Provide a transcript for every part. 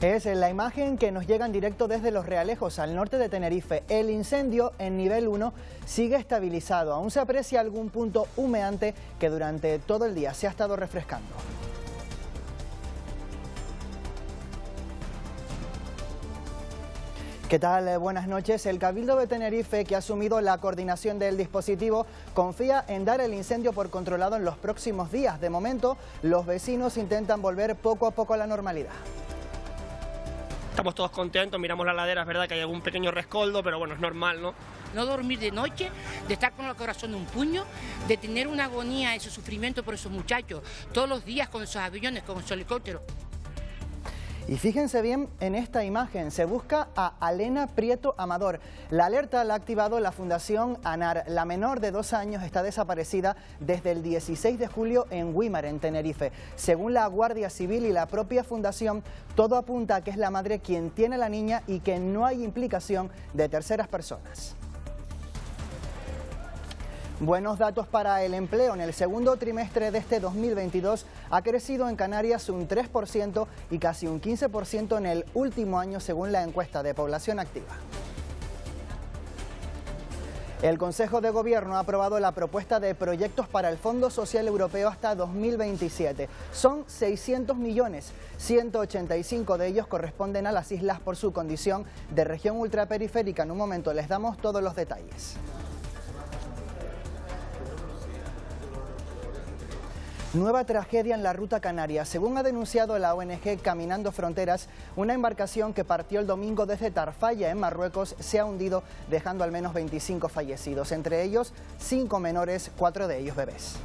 Es la imagen que nos llega en directo desde Los Realejos, al norte de Tenerife. El incendio en nivel 1 sigue estabilizado. Aún se aprecia algún punto humeante que durante todo el día se ha estado refrescando. ¿Qué tal? Buenas noches. El Cabildo de Tenerife, que ha asumido la coordinación del dispositivo, confía en dar el incendio por controlado en los próximos días. De momento, los vecinos intentan volver poco a poco a la normalidad. Estamos todos contentos, miramos la ladera, es verdad que hay algún pequeño rescoldo, pero bueno, es normal, ¿no? No dormir de noche, de estar con el corazón en un puño, de tener una agonía, ese sufrimiento por esos muchachos, todos los días con esos aviones, con esos helicópteros. Y fíjense bien en esta imagen, se busca a Alena Prieto Amador. La alerta la ha activado la Fundación ANAR. La menor de 2 años está desaparecida desde el 16 de julio en Güímar, en Tenerife. Según la Guardia Civil y la propia Fundación, todo apunta a que es la madre quien tiene a la niña y que no hay implicación de terceras personas. Buenos datos para el empleo. En el segundo trimestre de este 2022 ha crecido en Canarias un 3% y casi un 15% en el último año, según la encuesta de población activa. El Consejo de Gobierno ha aprobado la propuesta de proyectos para el Fondo Social Europeo hasta 2027. Son 600 millones, 185 de ellos corresponden a las islas por su condición de región ultraperiférica. En un momento les damos todos los detalles. Nueva tragedia en la ruta canaria. Según ha denunciado la ONG Caminando Fronteras, una embarcación que partió el domingo desde Tarfaya, en Marruecos, se ha hundido, dejando al menos 25 fallecidos, entre ellos 5 menores, 4 de ellos bebés.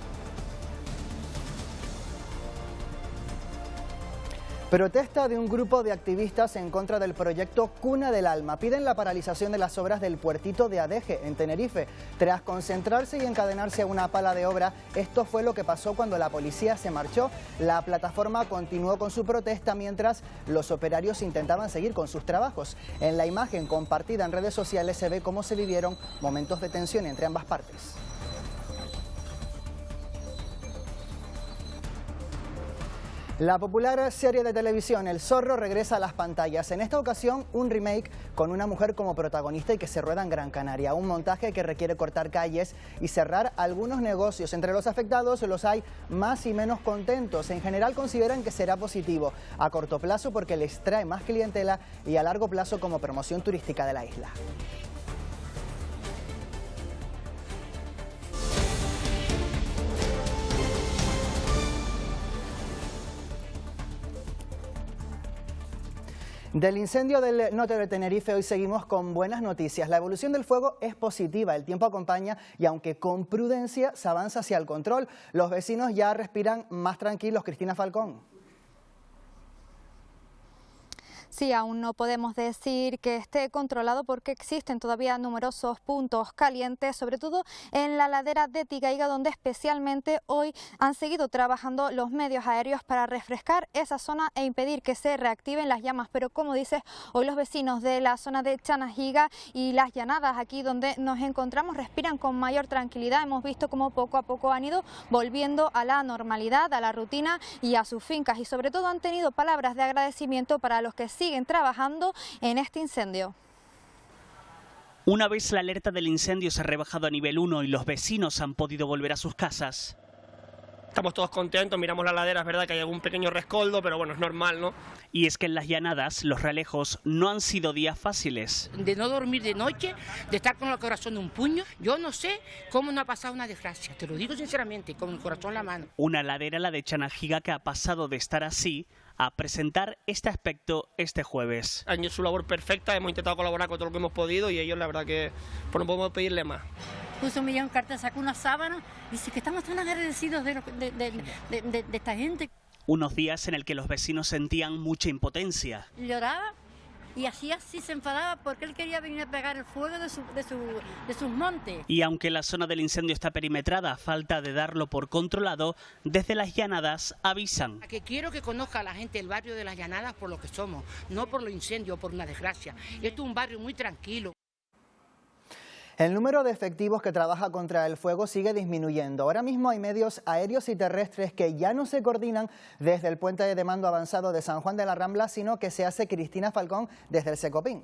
Protesta de un grupo de activistas en contra del proyecto Cuna del Alma. Piden la paralización de las obras del puertito de Adeje, en Tenerife. Tras concentrarse y encadenarse a una pala de obra, esto fue lo que pasó cuando la policía se marchó. La plataforma continuó con su protesta mientras los operarios intentaban seguir con sus trabajos. En la imagen compartida en redes sociales se ve cómo se vivieron momentos de tensión entre ambas partes. La popular serie de televisión El Zorro regresa a las pantallas. En esta ocasión, un remake con una mujer como protagonista y que se rueda en Gran Canaria. Un montaje que requiere cortar calles y cerrar algunos negocios. Entre los afectados los hay más y menos contentos. En general consideran que será positivo. A corto plazo porque les trae más clientela y a largo plazo como promoción turística de la isla. Del incendio del norte de Tenerife hoy seguimos con buenas noticias. La evolución del fuego es positiva, el tiempo acompaña y aunque con prudencia se avanza hacia el control. Los vecinos ya respiran más tranquilos. Cristina Falcón. Sí, aún no podemos decir que esté controlado porque existen todavía numerosos puntos calientes, sobre todo en la ladera de Tigaiga, donde especialmente hoy han seguido trabajando los medios aéreos para refrescar esa zona e impedir que se reactiven las llamas. Pero como dices, hoy los vecinos de la zona de Chanajiga y las llanadas aquí donde nos encontramos respiran con mayor tranquilidad. Hemos visto cómo poco a poco han ido volviendo a la normalidad, a la rutina y a sus fincas, y sobre todo han tenido palabras de agradecimiento para los que siguen trabajando en este incendio. Una vez la alerta del incendio se ha rebajado a nivel 1 y los vecinos han podido volver a sus casas. Estamos todos contentos, miramos la ladera, es verdad que hay algún pequeño rescoldo, pero bueno, es normal, ¿no? Y es que en las llanadas, Los Realejos, no han sido días fáciles. De no dormir de noche, de estar con el corazón en un puño. Yo no sé cómo no ha pasado una desgracia, te lo digo sinceramente, con el corazón en la mano. Una ladera, la de Chanajiga, que ha pasado de estar así a presentar este aspecto este jueves. Han hecho su labor perfecta, hemos intentado colaborar con todo lo que hemos podido y ellos la verdad que pues no podemos pedirle más. Puso un cartel, sacó una sábana, dice que estamos tan agradecidos de esta gente. Unos días en el que los vecinos sentían mucha impotencia. Lloraba y así se enfadaba porque él quería venir a pegar el fuego de sus montes. Y aunque la zona del incendio está perimetrada, a falta de darlo por controlado, desde las llanadas avisan. Que quiero que conozca a la gente del barrio de las llanadas por lo que somos, no por los incendios o por una desgracia. Esto es un barrio muy tranquilo. El número de efectivos que trabaja contra el fuego sigue disminuyendo. Ahora mismo hay medios aéreos y terrestres que ya no se coordinan desde el puente de mando avanzado de San Juan de la Rambla, sino que se hace Cristina Falcón desde el Secopín.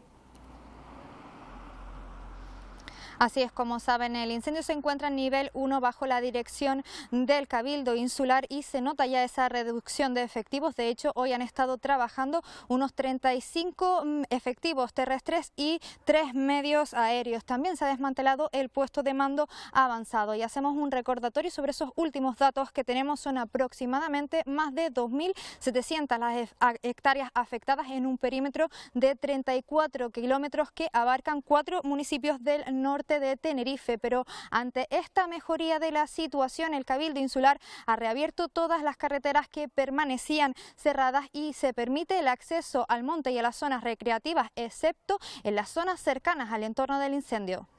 Así es, como saben, el incendio se encuentra en nivel 1 bajo la dirección del Cabildo Insular y se nota ya esa reducción de efectivos. De hecho, hoy han estado trabajando unos 35 efectivos terrestres y 3 medios aéreos. También se ha desmantelado el puesto de mando avanzado y hacemos un recordatorio sobre esos últimos datos que tenemos. Son aproximadamente más de 2.700 las hectáreas afectadas en un perímetro de 34 kilómetros que abarcan 4 municipios del norte de Tenerife, pero ante esta mejoría de la situación, el Cabildo Insular ha reabierto todas las carreteras que permanecían cerradas y se permite el acceso al monte y a las zonas recreativas, excepto en las zonas cercanas al entorno del incendio.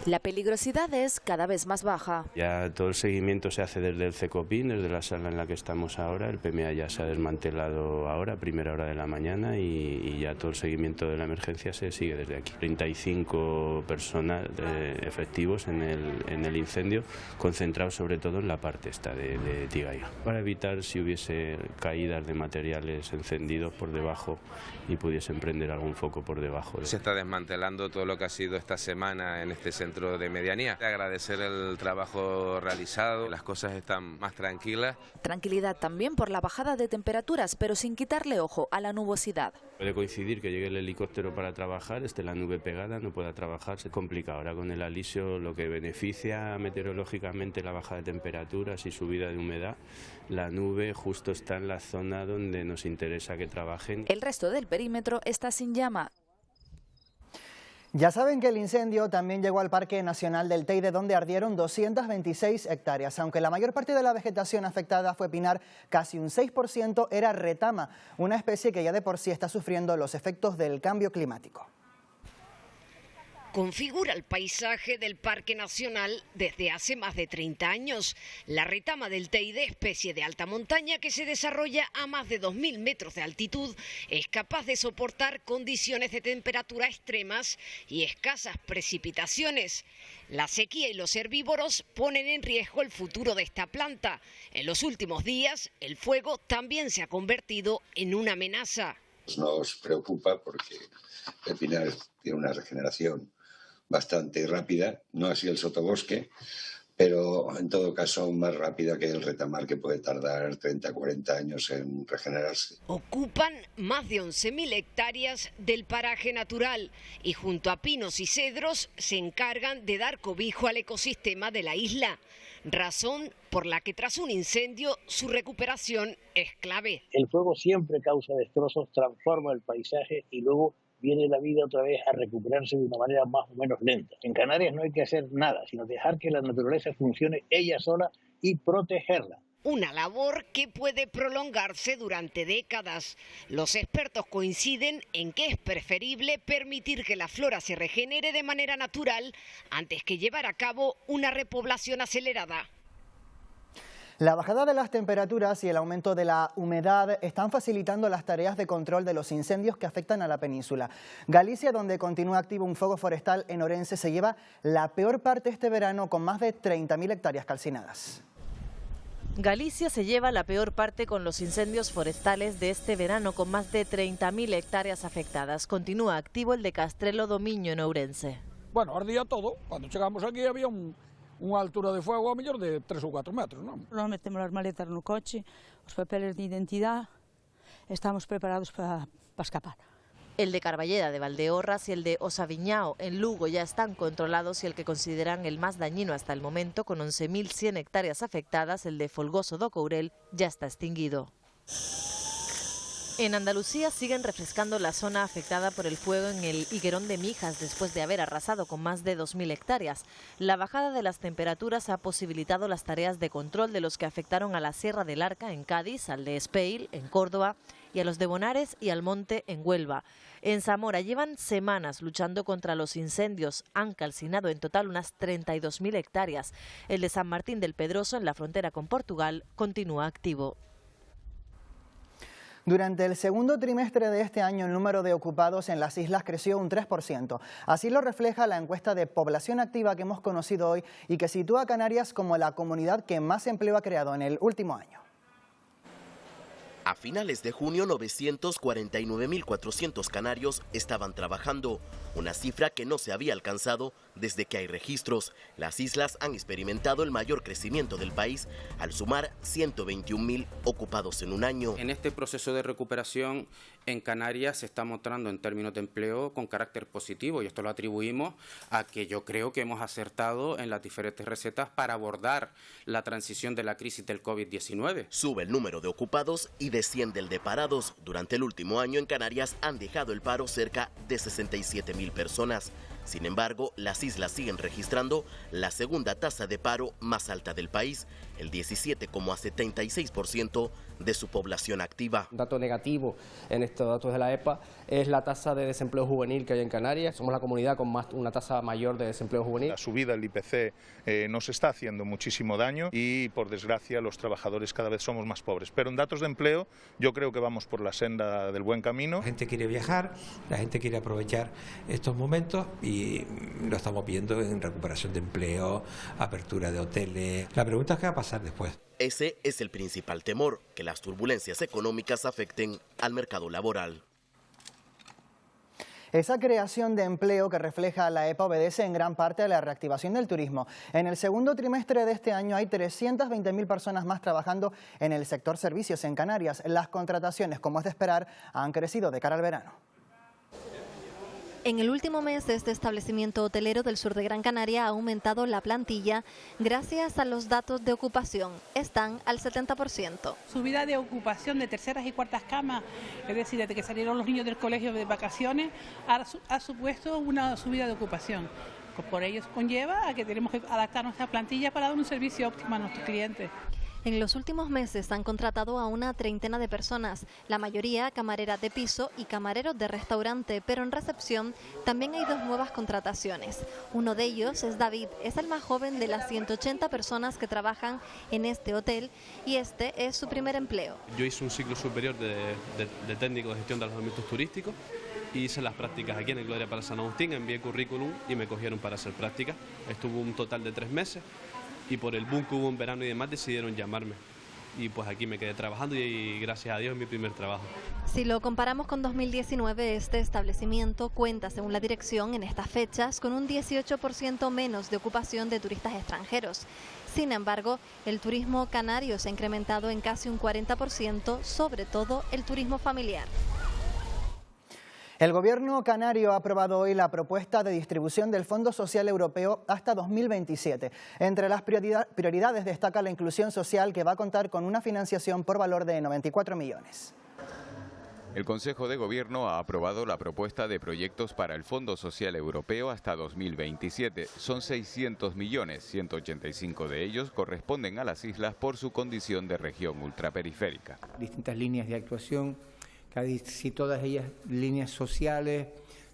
La peligrosidad es cada vez más baja. Ya todo el seguimiento se hace desde el Cecopín, desde la sala en la que estamos ahora. El PMA ya se ha desmantelado ahora, a primera hora de la mañana, y ya todo el seguimiento de la emergencia se sigue desde aquí. 35 personas efectivos en el incendio, concentrados sobre todo en la parte esta de Tigaiga, para evitar si hubiese caídas de materiales encendidos por debajo y pudiesen prender algún foco por debajo. Se está desmantelando todo lo que ha sido esta semana en este centro de medianía. Agradecer el trabajo realizado, las cosas están más tranquilas. Tranquilidad también por la bajada de temperaturas, pero sin quitarle ojo a la nubosidad. Puede coincidir que llegue el helicóptero para trabajar, esté la nube pegada, no pueda trabajar, se complica. Ahora con el alisio, lo que beneficia meteorológicamente la baja de temperaturas y subida de humedad, la nube justo está en la zona donde nos interesa que trabajen. El resto del perímetro está sin llama. Ya saben que el incendio también llegó al Parque Nacional del Teide, donde ardieron 226 hectáreas. Aunque la mayor parte de la vegetación afectada fue pinar, casi un 6% era retama, una especie que ya de por sí está sufriendo los efectos del cambio climático. Configura el paisaje del Parque Nacional desde hace más de 30 años. La retama del Teide, especie de alta montaña que se desarrolla a más de 2.000 metros de altitud, es capaz de soportar condiciones de temperatura extremas y escasas precipitaciones. La sequía y los herbívoros ponen en riesgo el futuro de esta planta. En los últimos días, el fuego también se ha convertido en una amenaza. Nos preocupa porque el pinar tiene una regeneración bastante rápida, no así el sotobosque, pero en todo caso más rápida que el retamar, que puede tardar 30 o 40 años en regenerarse. Ocupan más de 11.000 hectáreas del paraje natural y junto a pinos y cedros se encargan de dar cobijo al ecosistema de la isla, razón por la que tras un incendio su recuperación es clave. El fuego siempre causa destrozos, transforma el paisaje y luego viene la vida otra vez a recuperarse de una manera más o menos lenta. En Canarias no hay que hacer nada, sino dejar que la naturaleza funcione ella sola y protegerla. Una labor que puede prolongarse durante décadas. Los expertos coinciden en que es preferible permitir que la flora se regenere de manera natural antes que llevar a cabo una repoblación acelerada. La bajada de las temperaturas y el aumento de la humedad están facilitando las tareas de control de los incendios que afectan a la península. Galicia, donde continúa activo un fuego forestal en Orense, se lleva la peor parte este verano con más de 30.000 hectáreas calcinadas. Galicia se lleva la peor parte con los incendios forestales de este verano, con más de 30.000 hectáreas afectadas. Continúa activo el de Castrelo do Miño en Ourense. Bueno, ardía todo. Cuando llegamos aquí había unha altura de fuego a mellor de 3 ou 4 metros, non? Nós metemos as maletas no coche, os papeles de identidade, estamos preparados para escapar. El de Carballeda de Valdeorras y el de Osaviñao en Lugo ya están controlados y el que consideran el más dañino hasta el momento, con 11.100 hectáreas afectadas, el de Folgoso do Courel, ya está extinguido. En Andalucía siguen refrescando la zona afectada por el fuego en el Higuerón de Mijas después de haber arrasado con más de 2.000 hectáreas. La bajada de las temperaturas ha posibilitado las tareas de control de los que afectaron a la Sierra del Arca en Cádiz, al de Espeil en Córdoba y a los de Bonares y Almonte en Huelva. En Zamora llevan semanas luchando contra los incendios. Han calcinado en total unas 32.000 hectáreas. El de San Martín del Pedroso, en la frontera con Portugal, continúa activo. Durante el segundo trimestre de este año, el número de ocupados en las islas creció un 3%. Así lo refleja la encuesta de población activa que hemos conocido hoy y que sitúa a Canarias como la comunidad que más empleo ha creado en el último año. A finales de junio, 949.400 canarios estaban trabajando, una cifra que no se había alcanzado desde que hay registros. Las islas han experimentado el mayor crecimiento del país al sumar 121.000 ocupados en un año. En este proceso de recuperación en Canarias se está mostrando en términos de empleo con carácter positivo y esto lo atribuimos a que yo creo que hemos acertado en las diferentes recetas para abordar la transición de la crisis del COVID-19. Sube el número de ocupados y desciende el de parados. Durante el último año en Canarias han dejado el paro cerca de 67.000 personas. Sin embargo, las islas siguen registrando la segunda tasa de paro más alta del país, el 17,76% de su población activa. Un dato negativo en estos datos de la EPA es la tasa de desempleo juvenil que hay en Canarias. Somos la comunidad con una tasa mayor de desempleo juvenil. La subida del IPC nos está haciendo muchísimo daño y, por desgracia, los trabajadores cada vez somos más pobres. Pero en datos de empleo yo creo que vamos por la senda del buen camino. La gente quiere viajar, la gente quiere aprovechar estos momentos y lo estamos viendo en recuperación de empleo, apertura de hoteles. La pregunta es qué va a pasar después. Ese es el principal temor, que las turbulencias económicas afecten al mercado laboral. Esa creación de empleo que refleja la EPA obedece en gran parte a la reactivación del turismo. En el segundo trimestre de este año hay 320.000 personas más trabajando en el sector servicios en Canarias. Las contrataciones, como es de esperar, han crecido de cara al verano. En el último mes, este establecimiento hotelero del sur de Gran Canaria ha aumentado la plantilla gracias a los datos de ocupación. Están al 70%. Subida de ocupación de terceras y cuartas camas, es decir, desde que salieron los niños del colegio de vacaciones, ha supuesto una subida de ocupación. Por ello conlleva a que tenemos que adaptar nuestra plantilla para dar un servicio óptimo a nuestros clientes. En los últimos meses han contratado a una treintena de personas, la mayoría camareras de piso y camareros de restaurante, pero en recepción también hay 2 nuevas contrataciones. Uno de ellos es David, es el más joven de las 180 personas que trabajan en este hotel y este es su primer empleo. Yo hice un ciclo superior de técnico de gestión de alojamientos turísticos. Hice las prácticas aquí en el Gloria para San Agustín, envié currículum y me cogieron para hacer prácticas. Estuvo un total de 3 meses. Y por el boom que hubo en verano y demás decidieron llamarme. Y pues aquí me quedé trabajando y gracias a Dios es mi primer trabajo. Si lo comparamos con 2019, este establecimiento cuenta, según la dirección, en estas fechas con un 18% menos de ocupación de turistas extranjeros. Sin embargo, el turismo canario se ha incrementado en casi un 40%, sobre todo el turismo familiar. El Gobierno canario ha aprobado hoy la propuesta de distribución del Fondo Social Europeo hasta 2027. Entre las prioridades destaca la inclusión social, que va a contar con una financiación por valor de 94 millones. El Consejo de Gobierno ha aprobado la propuesta de proyectos para el Fondo Social Europeo hasta 2027. Son 600 millones, 185 de ellos corresponden a las islas por su condición de región ultraperiférica. Distintas líneas de actuación, casi todas ellas líneas sociales,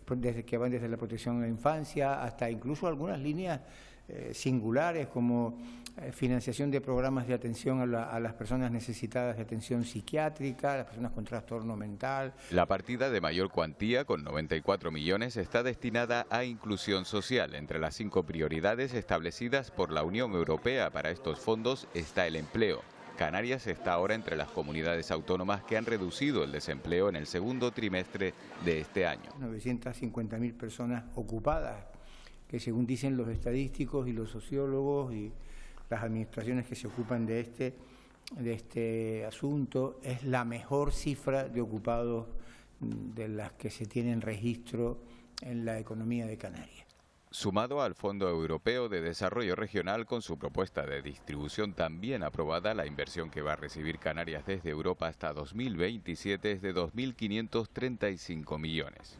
desde que van desde la protección a la infancia hasta incluso algunas líneas singulares como financiación de programas de atención a las personas necesitadas de atención psiquiátrica, a las personas con trastorno mental. La partida de mayor cuantía, con 94 millones, está destinada a inclusión social. Entre las 5 prioridades establecidas por la Unión Europea para estos fondos está el empleo. Canarias está ahora entre las comunidades autónomas que han reducido el desempleo en el segundo trimestre de este año. 950.000 personas ocupadas, que según dicen los estadísticos y los sociólogos y las administraciones que se ocupan de este asunto, es la mejor cifra de ocupados de las que se tienen registro en la economía de Canarias. Sumado al Fondo Europeo de Desarrollo Regional, con su propuesta de distribución también aprobada, la inversión que va a recibir Canarias desde Europa hasta 2027 es de 2.535 millones.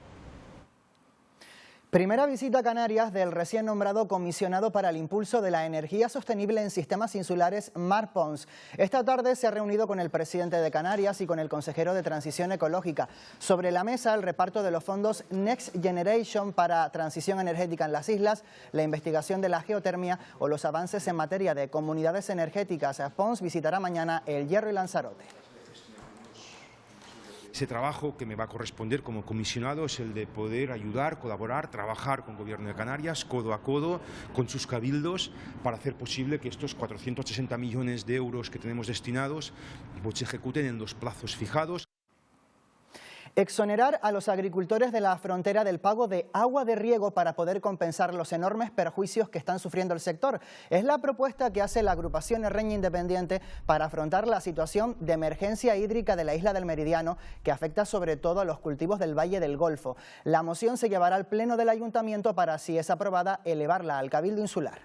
Primera visita a Canarias del recién nombrado comisionado para el impulso de la energía sostenible en sistemas insulares, Marc Pons. Esta tarde se ha reunido con el presidente de Canarias y con el consejero de Transición Ecológica. Sobre la mesa, el reparto de los fondos Next Generation para transición energética en las islas, la investigación de la geotermia o los avances en materia de comunidades energéticas. Pons visitará mañana El Hierro y Lanzarote. Ese trabajo que me va a corresponder como comisionado es el de poder ayudar, colaborar, trabajar con el Gobierno de Canarias, codo a codo, con sus cabildos, para hacer posible que estos 460 millones de euros que tenemos destinados pues, se ejecuten en los plazos fijados. Exonerar a los agricultores de la frontera del pago de agua de riego para poder compensar los enormes perjuicios que están sufriendo el sector. Es la propuesta que hace la agrupación Herreña Independiente para afrontar la situación de emergencia hídrica de la isla del Meridiano, que afecta sobre todo a los cultivos del Valle del Golfo. La moción se llevará al pleno del ayuntamiento para, si es aprobada, elevarla al Cabildo Insular.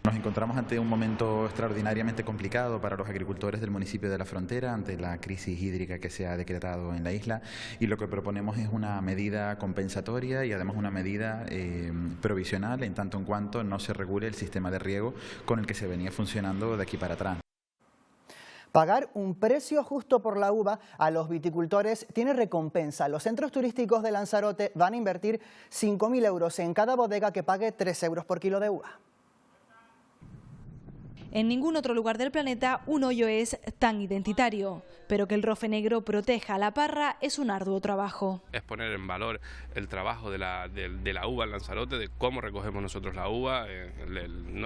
Nos encontramos ante un momento extraordinariamente complicado para los agricultores del municipio de La Frontera ante la crisis hídrica que se ha decretado en la isla, y lo que proponemos es una medida compensatoria y además una medida provisional en tanto en cuanto no se regule el sistema de riego con el que se venía funcionando de aquí para atrás. Pagar un precio justo por la uva a los viticultores tiene recompensa. Los centros turísticos de Lanzarote van a invertir 5.000 euros en cada bodega que pague 3 euros por kilo de uva. En ningún otro lugar del planeta un hoyo es tan identitario, pero que el rofe negro proteja a la parra es un arduo trabajo. Es poner en valor el trabajo de la uva en Lanzarote, de cómo recogemos nosotros la uva.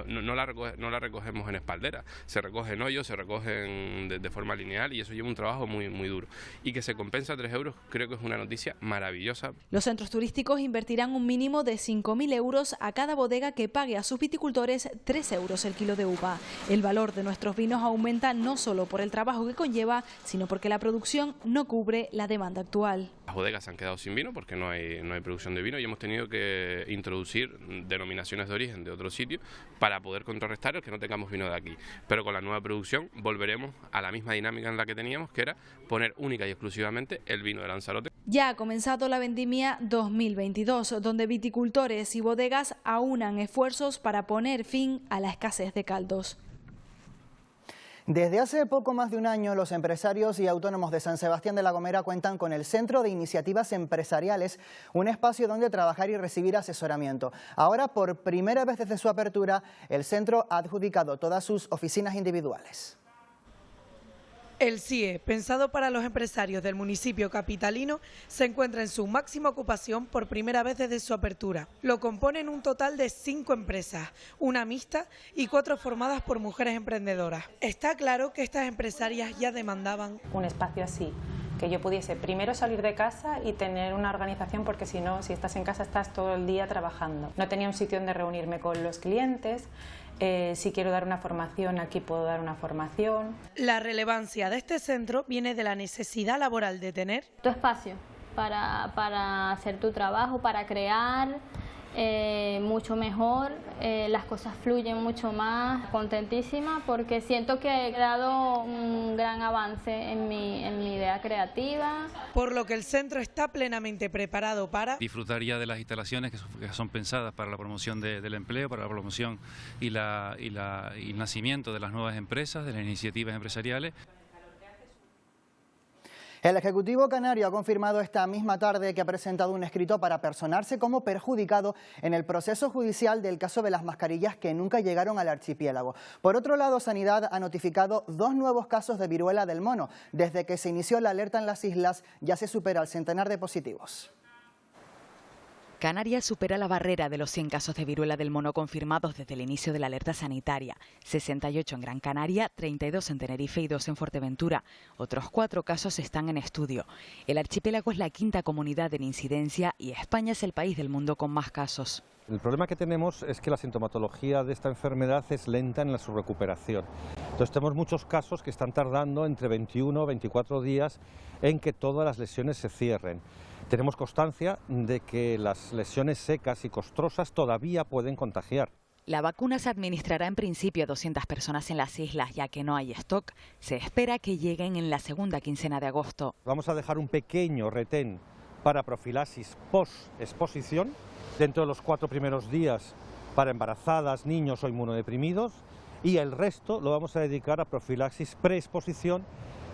No la recogemos en espaldera, se recoge en hoyos, se recogen de forma lineal, y eso lleva un trabajo muy duro. Y que se compensa 3 euros, creo que es una noticia maravillosa. Los centros turísticos invertirán un mínimo de 5.000 euros a cada bodega que pague a sus viticultores 3 euros el kilo de uva. El valor de nuestros vinos aumenta no solo por el trabajo que conlleva, sino porque la producción no cubre la demanda actual. Las bodegas se han quedado sin vino porque no hay producción de vino, y hemos tenido que introducir denominaciones de origen de otros sitios para poder contrarrestar el que no tengamos vino de aquí. Pero con la nueva producción volveremos a la misma dinámica en la que teníamos, que era poner única y exclusivamente el vino de Lanzarote. Ya ha comenzado la vendimia 2022, donde viticultores y bodegas aunan esfuerzos para poner fin a la escasez de caldos. Desde hace poco más de un año, los empresarios y autónomos de San Sebastián de la Gomera cuentan con el Centro de Iniciativas Empresariales, un espacio donde trabajar y recibir asesoramiento. Ahora, por primera vez desde su apertura, el centro ha adjudicado todas sus oficinas individuales. El CIE, pensado para los empresarios del municipio capitalino, se encuentra en su máxima ocupación por primera vez desde su apertura. Lo componen un total de 5 empresas, una mixta y 4 formadas por mujeres emprendedoras. Está claro que estas empresarias ya demandaban un espacio así, que yo pudiese primero salir de casa y tener una organización, porque si no, si estás en casa estás todo el día trabajando. No tenía un sitio donde reunirme con los clientes. Si quiero dar una formación, aquí puedo dar una formación. La relevancia de este centro viene de la necesidad laboral de tener tu espacio para hacer tu trabajo, para crear mucho mejor, las cosas fluyen mucho más, contentísima porque siento que he dado un gran avance en mi idea creativa. Por lo que el centro está plenamente preparado para disfrutar ya de las instalaciones que son pensadas para la promoción del empleo, para la promoción y el nacimiento de las nuevas empresas, de las iniciativas empresariales. El Ejecutivo canario ha confirmado esta misma tarde que ha presentado un escrito para personarse como perjudicado en el proceso judicial del caso de las mascarillas que nunca llegaron al archipiélago. Por otro lado, Sanidad ha notificado 2 nuevos casos de viruela del mono. Desde que se inició la alerta en las islas ya se supera el centenar de positivos. Canarias supera la barrera de los 100 casos de viruela del mono confirmados desde el inicio de la alerta sanitaria. 68 en Gran Canaria, 32 en Tenerife y 2 en Fuerteventura. Otros 4 casos están en estudio. El archipiélago es la 5ª comunidad en incidencia y España es el país del mundo con más casos. El problema que tenemos es que la sintomatología de esta enfermedad es lenta en su recuperación. Entonces tenemos muchos casos que están tardando entre 21 o 24 días en que todas las lesiones se cierren. Tenemos constancia de que las lesiones secas y costrosas todavía pueden contagiar. La vacuna se administrará en principio a 200 personas en las islas, ya que no hay stock. Se espera que lleguen en la segunda quincena de agosto. Vamos a dejar un pequeño retén para profilaxis post-exposición, dentro de los 4 primeros días para embarazadas, niños o inmunodeprimidos, y el resto lo vamos a dedicar a profilaxis preexposición,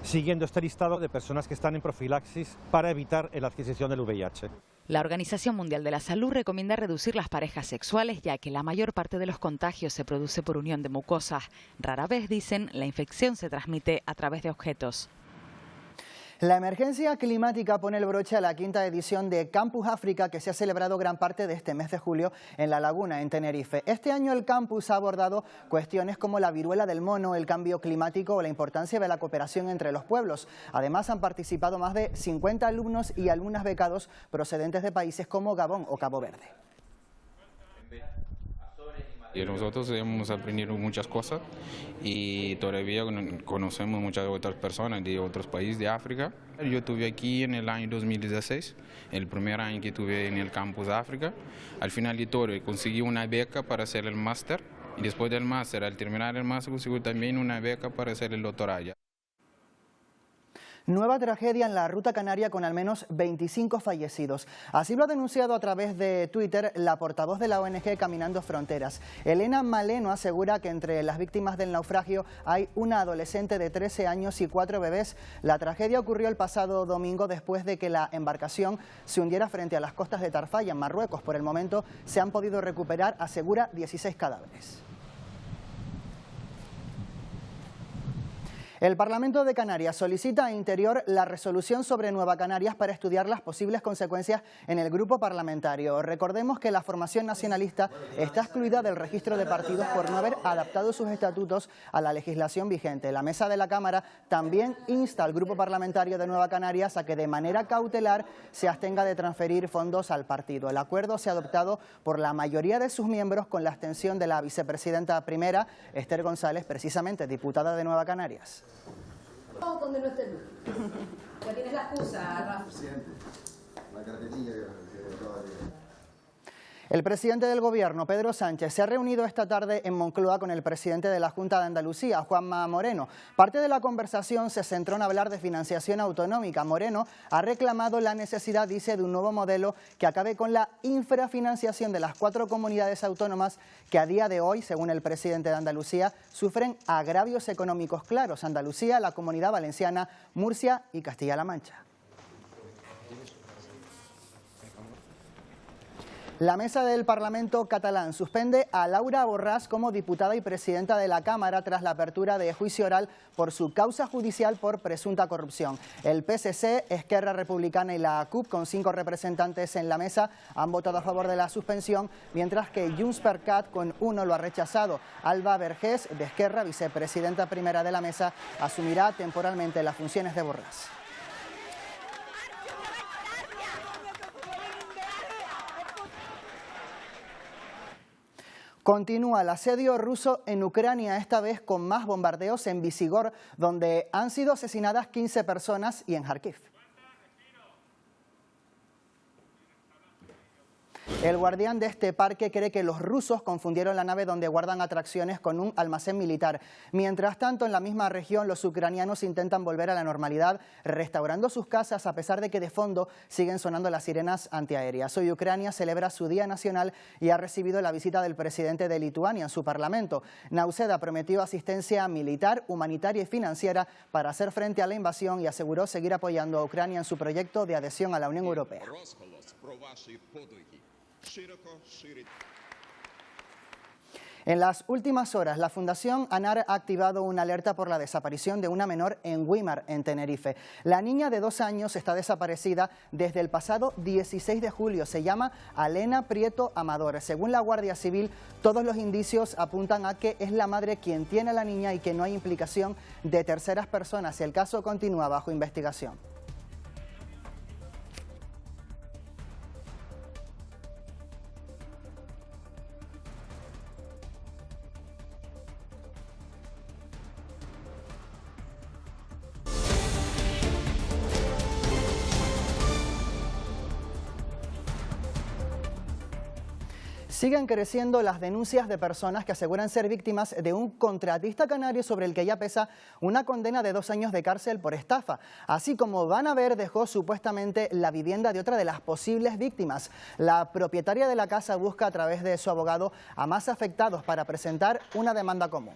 siguiendo este listado de personas que están en profilaxis para evitar la adquisición del VIH. La Organización Mundial de la Salud recomienda reducir las parejas sexuales, ya que la mayor parte de los contagios se produce por unión de mucosas. Rara vez, dicen, la infección se transmite a través de objetos. La emergencia climática pone el broche a la quinta edición de Campus África, que se ha celebrado gran parte de este mes de julio en La Laguna, en Tenerife. Este año el campus ha abordado cuestiones como la viruela del mono, el cambio climático o la importancia de la cooperación entre los pueblos. Además han participado más de 50 alumnos y alumnas becados procedentes de países como Gabón o Cabo Verde. Y nosotros hemos aprendido muchas cosas y todavía conocemos muchas otras personas de otros países de África. Yo estuve aquí en el año 2016, el primer año que estuve en el Campus África. Al final de todo conseguí una beca para hacer el máster y después del máster, al terminar el máster, conseguí también una beca para hacer el doctorado. Nueva tragedia en la ruta canaria con al menos 25 fallecidos. Así lo ha denunciado a través de Twitter la portavoz de la ONG Caminando Fronteras. Elena Maleno asegura que entre las víctimas del naufragio hay una adolescente de 13 años y 4 bebés. La tragedia ocurrió el pasado domingo después de que la embarcación se hundiera frente a las costas de Tarfaya, en Marruecos. Por el momento se han podido recuperar, asegura, 16 cadáveres. El Parlamento de Canarias solicita a Interior la resolución sobre Nueva Canarias para estudiar las posibles consecuencias en el grupo parlamentario. Recordemos que la formación nacionalista está excluida del registro de partidos por no haber adaptado sus estatutos a la legislación vigente. La mesa de la Cámara también insta al grupo parlamentario de Nueva Canarias a que de manera cautelar se abstenga de transferir fondos al partido. El acuerdo se ha adoptado por la mayoría de sus miembros con la abstención de la vicepresidenta primera, Esther González, precisamente diputada de Nueva Canarias. Donde no estés. Ya tienes la excusa, Rafa. La carpetilla que acaba de... El presidente del Gobierno, Pedro Sánchez, se ha reunido esta tarde en Moncloa con el presidente de la Junta de Andalucía, Juanma Moreno. Parte de la conversación se centró en hablar de financiación autonómica. Moreno ha reclamado la necesidad, dice, de un nuevo modelo que acabe con la infrafinanciación de las 4 comunidades autónomas que a día de hoy, según el presidente de Andalucía, sufren agravios económicos claros: Andalucía, la Comunidad Valenciana, Murcia y Castilla-La Mancha. La mesa del Parlamento catalán suspende a Laura Borràs como diputada y presidenta de la Cámara tras la apertura de juicio oral por su causa judicial por presunta corrupción. El PSC, Esquerra Republicana y la CUP, con 5 representantes en la mesa, han votado a favor de la suspensión, mientras que Junts per Cat con 1 lo ha rechazado. Alba Vergés, de Esquerra, vicepresidenta primera de la mesa, asumirá temporalmente las funciones de Borràs. Continúa el asedio ruso en Ucrania, esta vez con más bombardeos en Visigor, donde han sido asesinadas 15 personas, y en Kharkiv. El guardián de este parque cree que los rusos confundieron la nave donde guardan atracciones con un almacén militar. Mientras tanto, en la misma región, los ucranianos intentan volver a la normalidad, restaurando sus casas, a pesar de que de fondo siguen sonando las sirenas antiaéreas. Hoy Ucrania celebra su Día Nacional y ha recibido la visita del presidente de Lituania en su parlamento. Nauseda prometió asistencia militar, humanitaria y financiera para hacer frente a la invasión y aseguró seguir apoyando a Ucrania en su proyecto de adhesión a la Unión Europea. En las últimas horas, la Fundación ANAR ha activado una alerta por la desaparición de una menor en Güímar, en Tenerife. La niña de 2 años está desaparecida desde el pasado 16 de julio. Se llama Alena Prieto Amador. Según la Guardia Civil, todos los indicios apuntan a que es la madre quien tiene a la niña y que no hay implicación de terceras personas. El caso continúa bajo investigación. Siguen creciendo las denuncias de personas que aseguran ser víctimas de un contratista canario sobre el que ya pesa una condena de 2 años de cárcel por estafa. Así como Van a ver, dejó supuestamente la vivienda de otra de las posibles víctimas. La propietaria de la casa busca a través de su abogado a más afectados para presentar una demanda común.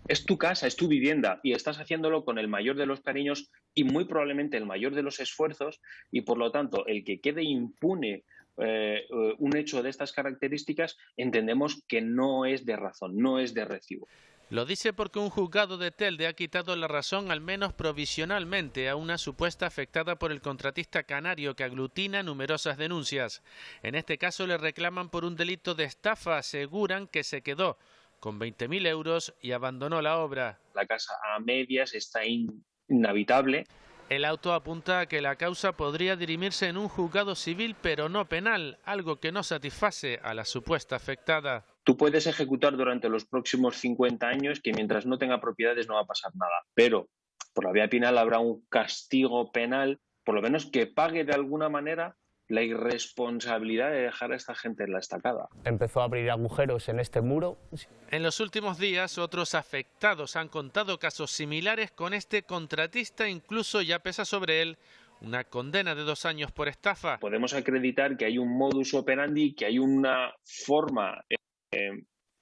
Es tu casa, es tu vivienda y estás haciéndolo con el mayor de los cariños y muy probablemente el mayor de los esfuerzos, y por lo tanto el que quede impune un hecho de estas características entendemos que no es de razón, no es de recibo. Lo dice porque un juzgado de Telde ha quitado la razón, al menos provisionalmente, a una supuesta afectada por el contratista canario que aglutina numerosas denuncias. En este caso le reclaman por un delito de estafa. Aseguran que se quedó con 20.000 euros y abandonó la obra. La casa a medias está inhabitable. El auto apunta a que la causa podría dirimirse en un juzgado civil pero no penal, algo que no satisface a la supuesta afectada. Tú puedes ejecutar durante los próximos 50 años que mientras no tenga propiedades no va a pasar nada, pero por la vía penal habrá un castigo penal, por lo menos que pague de alguna manera la irresponsabilidad de dejar a esta gente en la estacada. Empezó a abrir agujeros en este muro. En los últimos días otros afectados han contado casos similares con este contratista, incluso ya pesa sobre él una condena de 2 años por estafa. Podemos acreditar que hay un modus operandi, que hay una forma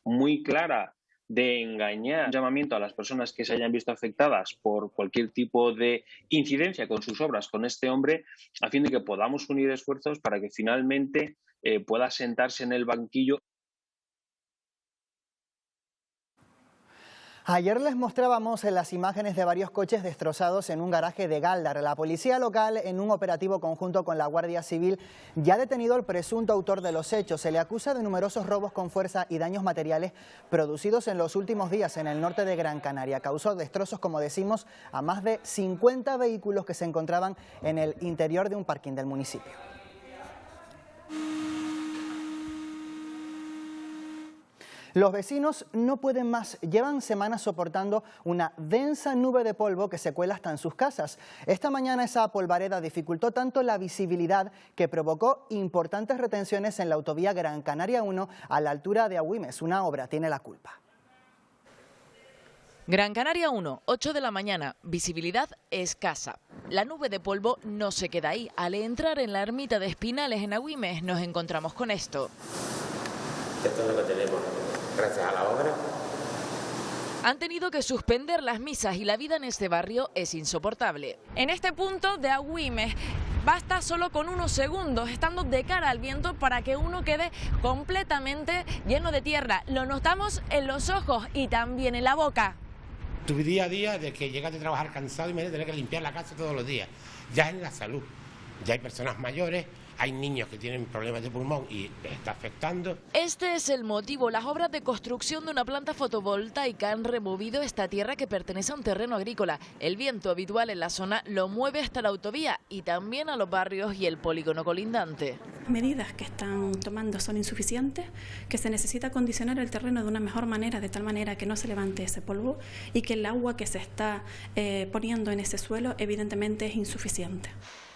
muy clara de engañar, un llamamiento a las personas que se hayan visto afectadas por cualquier tipo de incidencia con sus obras con este hombre, a fin de que podamos unir esfuerzos para que finalmente pueda sentarse en el banquillo. Ayer les mostrábamos las imágenes de varios coches destrozados en un garaje de Gáldar. La policía local, en un operativo conjunto con la Guardia Civil, ya ha detenido al presunto autor de los hechos. Se le acusa de numerosos robos con fuerza y daños materiales producidos en los últimos días en el norte de Gran Canaria. Causó destrozos, como decimos, a más de 50 vehículos que se encontraban en el interior de un parking del municipio. Los vecinos no pueden más, llevan semanas soportando una densa nube de polvo que se cuela hasta en sus casas. Esta mañana esa polvareda dificultó tanto la visibilidad que provocó importantes retenciones en la autovía Gran Canaria 1 a la altura de Agüimes. Una obra tiene la culpa. Gran Canaria 1, 8 de la mañana, visibilidad escasa. La nube de polvo no se queda ahí. Al entrar en la ermita de Espinales en Agüimes nos encontramos con esto. Esto es lo que tenemos. Gracias a la obra. Han tenido que suspender las misas y la vida en este barrio es insoportable. En este punto de Agüimes basta solo con unos segundos, estando de cara al viento, para que uno quede completamente lleno de tierra. Lo notamos en los ojos y también en la boca. Tu día a día, de que llegas de trabajar cansado y me tienes que limpiar la casa todos los días. Ya es la salud. Ya hay personas mayores. Hay niños que tienen problemas de pulmón y les está afectando. Este es el motivo. Las obras de construcción de una planta fotovoltaica han removido esta tierra que pertenece a un terreno agrícola. El viento habitual en la zona lo mueve hasta la autovía y también a los barrios y el polígono colindante. Las medidas que están tomando son insuficientes, que se necesita acondicionar el terreno de una mejor manera, de tal manera que no se levante ese polvo y que el agua que se está poniendo en ese suelo evidentemente es insuficiente.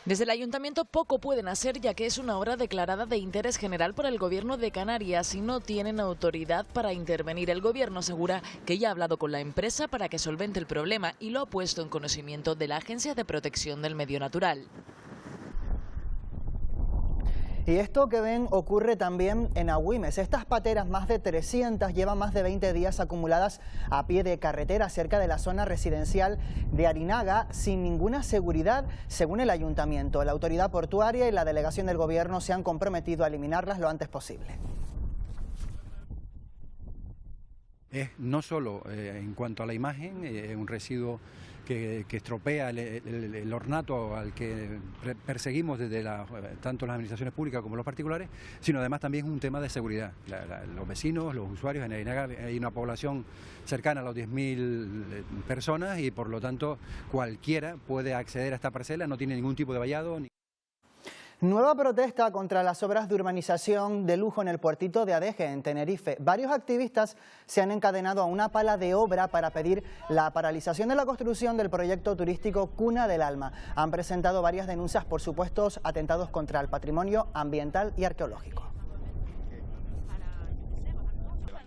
Desde el ayuntamiento poco pueden hacer, ya que es una obra declarada de interés general por el gobierno de Canarias y no tienen autoridad para intervenir. El gobierno asegura que ya ha hablado con la empresa para que solvente el problema y lo ha puesto en conocimiento de la Agencia de Protección del Medio Natural. Y esto que ven ocurre también en Agüimes. Estas pateras, más de 300, llevan más de 20 días acumuladas a pie de carretera cerca de la zona residencial de Arinaga sin ninguna seguridad, según el ayuntamiento. La autoridad portuaria y la delegación del gobierno se han comprometido a eliminarlas lo antes posible. No solo en cuanto a la imagen, un residuo que estropea el ornato al que perseguimos desde tanto las administraciones públicas como los particulares, sino además también es un tema de seguridad. Los vecinos, los usuarios, en Arinaga hay una población cercana a los 10.000 personas y por lo tanto cualquiera puede acceder a esta parcela, no tiene ningún tipo de vallado. Nueva protesta contra las obras de urbanización de lujo en el puertito de Adeje, en Tenerife. Varios activistas se han encadenado a una pala de obra para pedir la paralización de la construcción del proyecto turístico Cuna del Alma. Han presentado varias denuncias por supuestos atentados contra el patrimonio ambiental y arqueológico.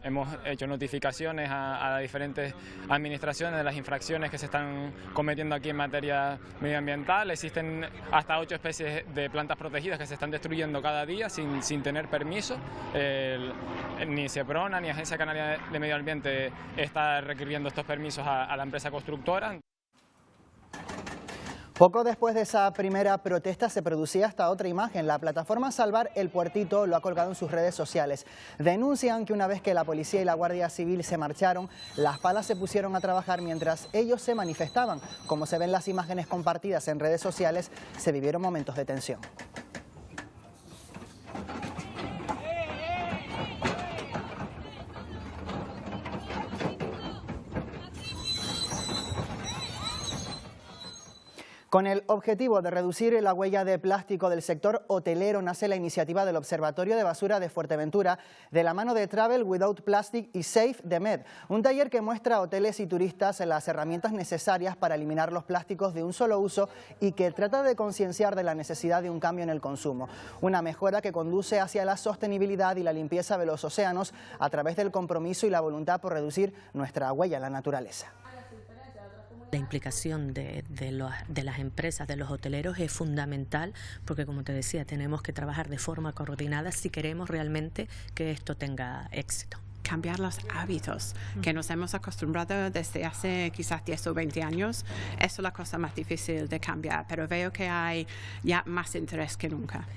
Hemos hecho notificaciones a diferentes administraciones de las infracciones que se están cometiendo aquí en materia medioambiental. Existen hasta 8 especies de plantas protegidas que se están destruyendo cada día sin tener permiso. Ni Seprona ni Agencia Canaria de Medio Ambiente está requiriendo estos permisos a la empresa constructora. Poco después de esa primera protesta se producía esta otra imagen. La plataforma Salvar el Puertito lo ha colgado en sus redes sociales. Denuncian que una vez que la policía y la Guardia Civil se marcharon, las palas se pusieron a trabajar mientras ellos se manifestaban. Como se ven las imágenes compartidas en redes sociales, se vivieron momentos de tensión. Con el objetivo de reducir la huella de plástico del sector hotelero nace la iniciativa del Observatorio de Basura de Fuerteventura de la mano de Travel Without Plastic y Safe the Med, un taller que muestra a hoteles y turistas las herramientas necesarias para eliminar los plásticos de un solo uso y que trata de concienciar de la necesidad de un cambio en el consumo, una mejora que conduce hacia la sostenibilidad y la limpieza de los océanos a través del compromiso y la voluntad por reducir nuestra huella en la naturaleza. La implicación de las empresas, de los hoteleros, es fundamental porque, como te decía, tenemos que trabajar de forma coordinada si queremos realmente que esto tenga éxito. Cambiar los hábitos que nos hemos acostumbrado desde hace quizás 10 o 20 años, eso es la cosa más difícil de cambiar, pero veo que hay ya más interés que nunca.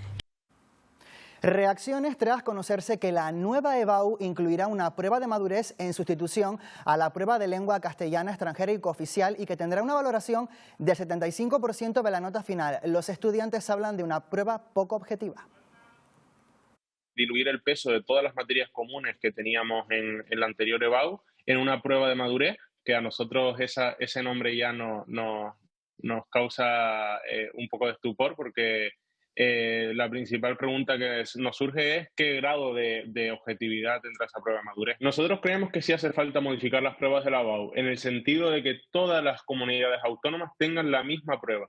Reacciones tras conocerse que la nueva EBAU incluirá una prueba de madurez en sustitución a la prueba de lengua castellana extranjera y cooficial y que tendrá una valoración del 75% de la nota final. Los estudiantes hablan de una prueba poco objetiva. Diluir el peso de todas las materias comunes que teníamos en la anterior EBAU en una prueba de madurez, que a nosotros ese nombre ya nos causa un poco de estupor porque la principal pregunta que nos surge es qué grado de objetividad tendrá esa prueba de madurez. Nosotros creemos que sí hace falta modificar las pruebas de la EBAU en el sentido de que todas las comunidades autónomas tengan la misma prueba.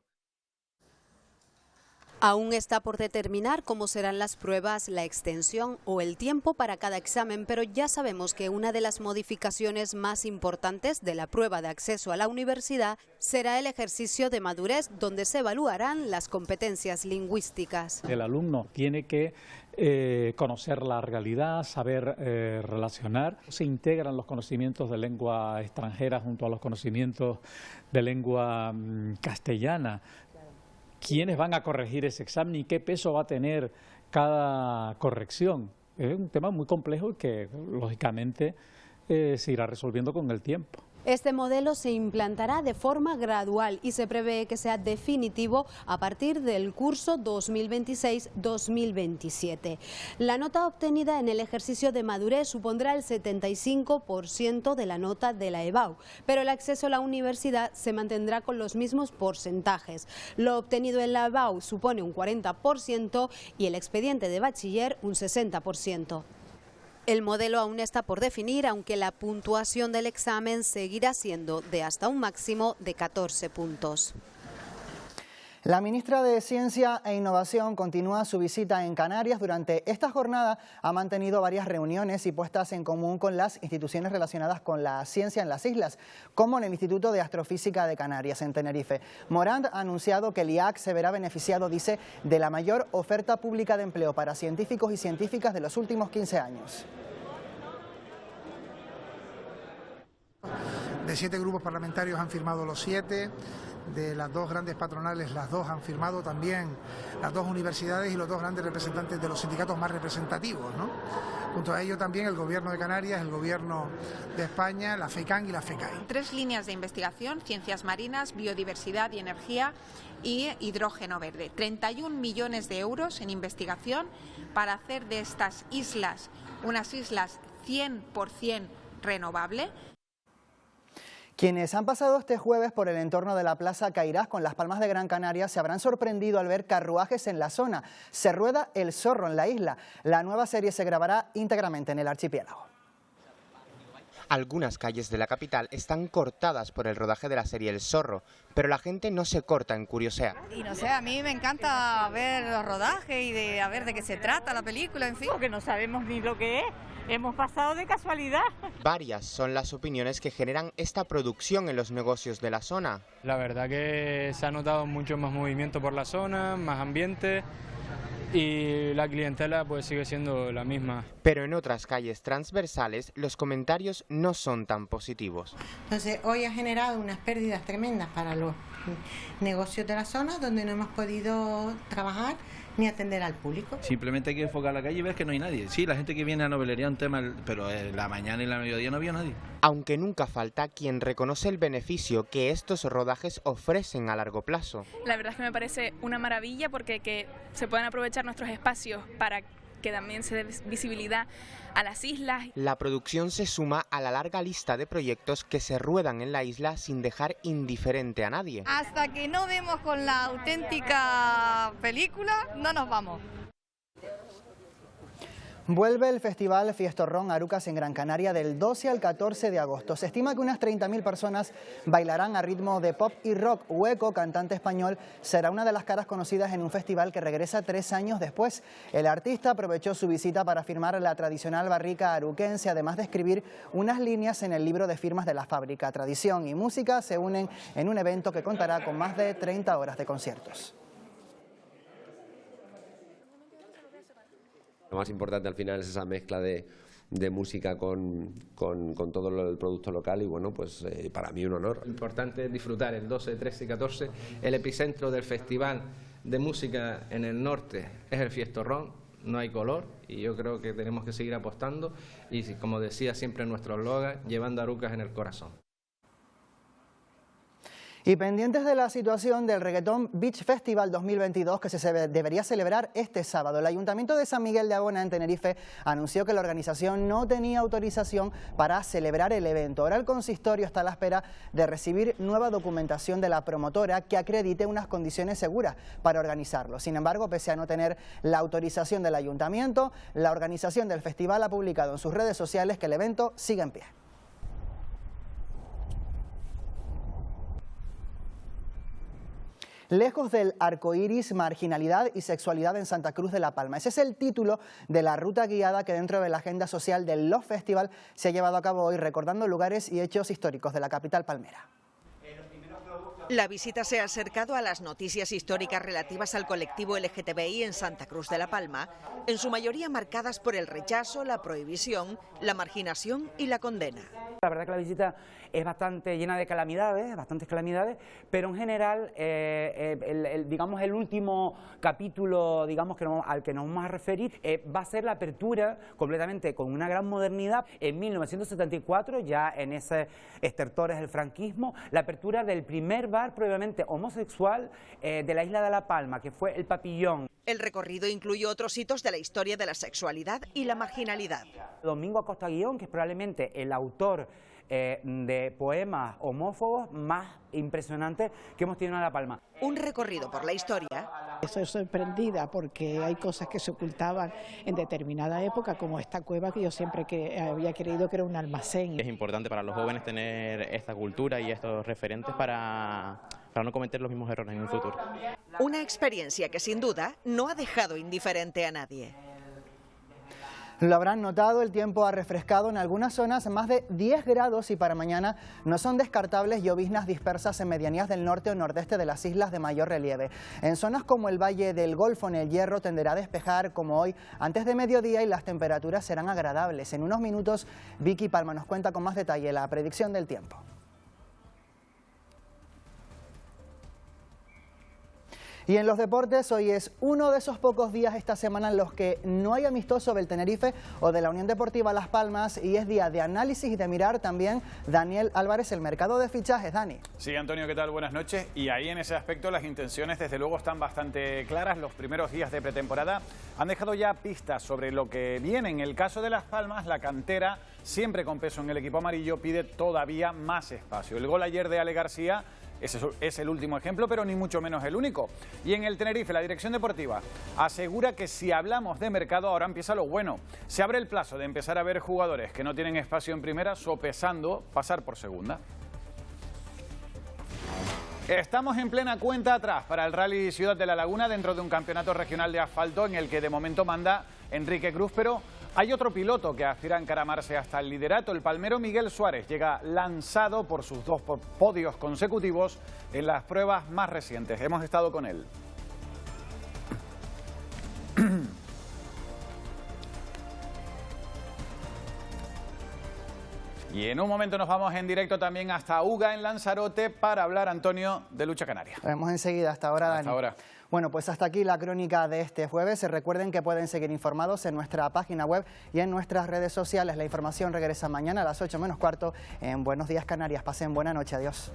Aún está por determinar cómo serán las pruebas, la extensión o el tiempo para cada examen, pero ya sabemos que una de las modificaciones más importantes de la prueba de acceso a la universidad será el ejercicio de madurez, donde se evaluarán las competencias lingüísticas. El alumno tiene que conocer la realidad, saber relacionar. Se integran los conocimientos de lengua extranjera junto a los conocimientos de lengua castellana. ¿Quiénes van a corregir ese examen y qué peso va a tener cada corrección? Es un tema muy complejo y que, lógicamente, se irá resolviendo con el tiempo. Este modelo se implantará de forma gradual y se prevé que sea definitivo a partir del curso 2026-2027. La nota obtenida en el ejercicio de madurez supondrá el 75% de la nota de la EBAU, pero el acceso a la universidad se mantendrá con los mismos porcentajes. Lo obtenido en la EBAU supone un 40% y el expediente de bachiller un 60%. El modelo aún está por definir, aunque la puntuación del examen seguirá siendo de hasta un máximo de 14 puntos. La ministra de Ciencia e Innovación continúa su visita en Canarias. Durante esta jornada ha mantenido varias reuniones y puestas en común con las instituciones relacionadas con la ciencia en las islas, como en el Instituto de Astrofísica de Canarias, en Tenerife. Morant ha anunciado que el IAC se verá beneficiado, dice, de la mayor oferta pública de empleo para científicos y científicas de los últimos 15 años. De 7 grupos parlamentarios han firmado los 7, de las 2 grandes patronales las 2 han firmado también, las 2 universidades y los 2 grandes representantes de los sindicatos más representativos, ¿no? Junto a ello también el Gobierno de Canarias, el Gobierno de España, la FECAN y la FECAI. 3 líneas de investigación: ciencias marinas, biodiversidad y energía y hidrógeno verde. 31 millones de euros en investigación para hacer de estas islas unas islas 100% renovables. Quienes han pasado este jueves por el entorno de la Plaza Cairás con Las Palmas de Gran Canaria se habrán sorprendido al ver carruajes en la zona. Se rueda El Zorro en la isla. La nueva serie se grabará íntegramente en el archipiélago. Algunas calles de la capital están cortadas por el rodaje de la serie El Zorro, pero la gente no se corta en curiosear. Y no sé, a mí me encanta ver los rodajes y a ver de qué se trata la película, en fin. Porque no sabemos ni lo que es. Hemos pasado de casualidad. Varias son las opiniones que generan esta producción en los negocios de la zona. La verdad que se ha notado mucho más movimiento por la zona, más ambiente y la clientela pues sigue siendo la misma. Pero en otras calles transversales los comentarios no son tan positivos. Entonces hoy ha generado unas pérdidas tremendas para los negocios de la zona donde no hemos podido trabajar ni atender al público. Simplemente hay que enfocar la calle y ver que no hay nadie. Sí, la gente que viene a novelería un tema, pero en la mañana y la mediodía no había nadie. Aunque nunca falta quien reconoce el beneficio que estos rodajes ofrecen a largo plazo. La verdad es que me parece una maravilla porque que se puedan aprovechar nuestros espacios para que también se dé visibilidad a las islas. La producción se suma a la larga lista de proyectos que se ruedan en la isla sin dejar indiferente a nadie. Hasta que no vemos con la auténtica película, no nos vamos. Vuelve el festival Fiestorrón Arucas en Gran Canaria del 12 al 14 de agosto. Se estima que unas 30.000 personas bailarán a ritmo de pop y rock. Hueco, cantante español, será una de las caras conocidas en un festival que regresa 3 años después. El artista aprovechó su visita para firmar la tradicional barrica aruquense, además de escribir unas líneas en el libro de firmas de la fábrica. Tradición y música se unen en un evento que contará con más de 30 horas de conciertos. Lo más importante al final es esa mezcla de música con todo el producto local y bueno, pues para mí un honor. Lo importante es disfrutar el 12, 13 y 14. El epicentro del festival de música en el norte es el Fiestorrón, no hay color y yo creo que tenemos que seguir apostando y como decía siempre en nuestro eslogan, llevando a Arucas en el corazón. Y pendientes de la situación del Reggaeton Beach Festival 2022 que se debería celebrar este sábado. El Ayuntamiento de San Miguel de Agona, en Tenerife, anunció que la organización no tenía autorización para celebrar el evento. Ahora el consistorio está a la espera de recibir nueva documentación de la promotora que acredite unas condiciones seguras para organizarlo. Sin embargo, pese a no tener la autorización del Ayuntamiento, la organización del festival ha publicado en sus redes sociales que el evento sigue en pie. Lejos del arcoíris, marginalidad y sexualidad en Santa Cruz de la Palma. Ese es el título de la ruta guiada que dentro de la agenda social del Love Festival se ha llevado a cabo hoy, recordando lugares y hechos históricos de la capital palmera. La visita se ha acercado a las noticias históricas relativas al colectivo LGTBI en Santa Cruz de la Palma, en su mayoría marcadas por el rechazo, la prohibición, la marginación y la condena. La verdad que la visita es bastante llena de calamidades, bastantes calamidades, pero en general, digamos, el último capítulo, digamos, al que nos vamos a referir, va a ser la apertura completamente con una gran modernidad. En 1974, ya en ese estertores del franquismo, la apertura del primer bar previamente homosexual de la isla de La Palma, que fue el Papillón. El recorrido incluye otros hitos de la historia de la sexualidad y la marginalidad. Domingo Acosta Guión, que es probablemente el autor de poemas homófobos más impresionante que hemos tenido en La Palma. Un recorrido por la historia. Estoy sorprendida porque hay cosas que se ocultaban en determinada época, como esta cueva que yo siempre había creído que era un almacén. Es importante para los jóvenes tener esta cultura y estos referentes para no cometer los mismos errores en un futuro. Una experiencia que sin duda no ha dejado indiferente a nadie. Lo habrán notado, el tiempo ha refrescado en algunas zonas más de 10 grados y para mañana no son descartables lloviznas dispersas en medianías del norte o nordeste de las islas de mayor relieve. En zonas como el Valle del Golfo, en el Hierro, tenderá a despejar como hoy antes de mediodía y las temperaturas serán agradables. En unos minutos, Vicky Palma nos cuenta con más detalle la predicción del tiempo. Y en los deportes, hoy es uno de esos pocos días esta semana en los que no hay amistoso del Tenerife o de la Unión Deportiva Las Palmas y es día de análisis y de mirar también, Daniel Álvarez, el mercado de fichajes. Dani. Sí, Antonio, ¿qué tal? Buenas noches. Y ahí en ese aspecto las intenciones desde luego están bastante claras. Los primeros días de pretemporada han dejado ya pistas sobre lo que viene. En el caso de Las Palmas, la cantera, siempre con peso en el equipo amarillo, pide todavía más espacio. El gol ayer de Ale García ese es el último ejemplo, pero ni mucho menos el único. Y en el Tenerife, la dirección deportiva asegura que si hablamos de mercado, ahora empieza lo bueno. Se abre el plazo de empezar a ver jugadores que no tienen espacio en primera, sopesando pasar por segunda. Estamos en plena cuenta atrás para el Rally Ciudad de la Laguna dentro de un campeonato regional de asfalto en el que de momento manda Enrique Cruz, pero hay otro piloto que aspira a encaramarse hasta el liderato. El palmero Miguel Suárez llega lanzado por sus 2 podios consecutivos en las pruebas más recientes. Hemos estado con él. Y Y en un momento nos vamos en directo también hasta UGA en Lanzarote para hablar, Antonio, de lucha canaria. Nos vemos enseguida. Hasta ahora, Dani. Hasta ahora. Bueno, pues hasta aquí la crónica de este jueves. Recuerden que pueden seguir informados en nuestra página web y en nuestras redes sociales. La información regresa mañana a las 8 menos cuarto en Buenos Días Canarias. Pasen buena noche. Adiós.